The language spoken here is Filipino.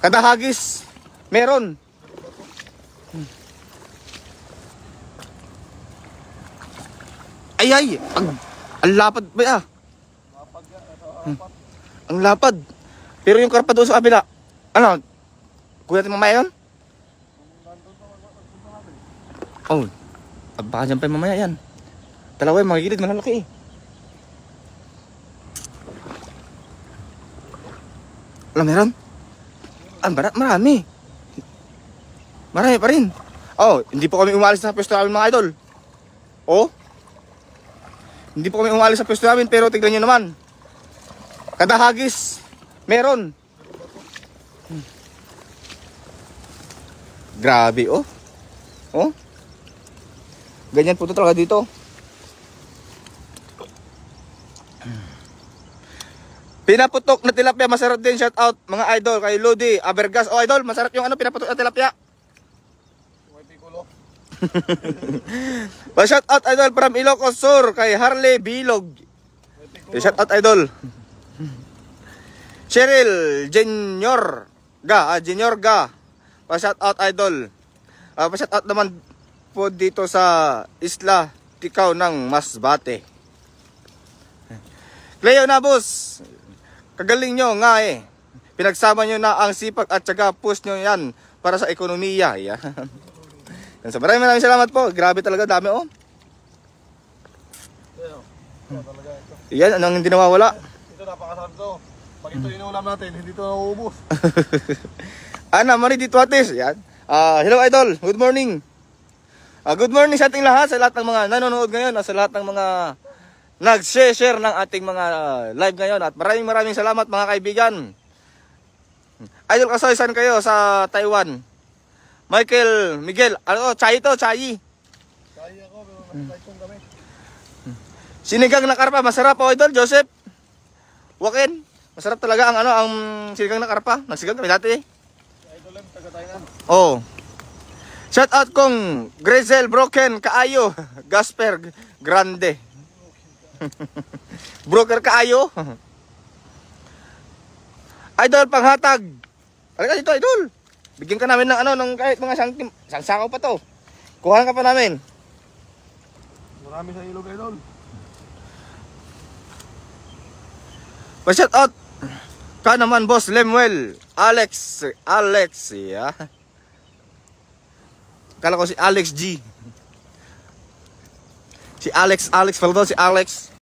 Kada hagis meron. Ay, ang lapad ba ah? Ang lapad. Pero yung karpa doon sa kabila, ano? Kuya natin mamaya yun? Oh, baka dyan pa yung mamaya yan. Dalawa yung mga gilid, malalaki eh. Alam, meron? Marami. Marami pa rin. Oh, hindi po kami umalis sa pwesto namin mga idol. Oh, hindi po kami umalis sa pwesto namin, pero tignan nyo naman. Kada hagis meron. Grabe oh. Oh. Ganyan po ito talaga dito. Pinaputok na tilapia, masarap din. Shout out mga idol kay Lodi Abergas. Oh idol, masarap yung ano pinaputok na tilapia. Shout out idol from Ilocos Sur kay Harley Bilog. Shout out idol. Cheryl Junior Ga. Pa-shout out idol. Pa-shout out naman po dito sa Isla Tikaw ng Masbate. Cleo Nabos, kagaling nyo nga eh. Pinagsama nyo na ang sipag at saka push nyo yan para sa ekonomiya. Yan. So, maraming salamat po. Grabe talaga, dami oh. Yan, anong hindi nawawala? Ito napakasarap to. Pag ito inuulam natin, hindi ito nauubos. Ana, mari dito atis. Yan. Hello idol, good morning. Good morning sa ating lahat, sa lahat ng mga nanonood ngayon, sa lahat ng mga nag-share ng ating mga live ngayon. At maraming salamat mga kaibigan. Idol Kasoy, saan kayo? Sa Taiwan. Miguel, ano? Chay to, Chay. Chay ako, pero nag-typhoon kami. Sinigang na karpa, masarap po idol, Joseph. Wakin, masarap talaga ang sinigang na karpa. Nagsigang kami dati eh. Idol lang, taga-Tainan. Oh. Shout out kong Grizel Broken Kaayo, Gasper Grande. Broker Kaayo. Idol panghatag. Halika dito idol. Bigyan ka namin ng ng kahit mga isang sakaw pa to. Kuhaan ka pa namin. Marami sa ilog idol. Pa-shout out ka naman boss Lemuel, Alex, yeah. Kala ko si Alex G. Si Alex pala to, si Alex.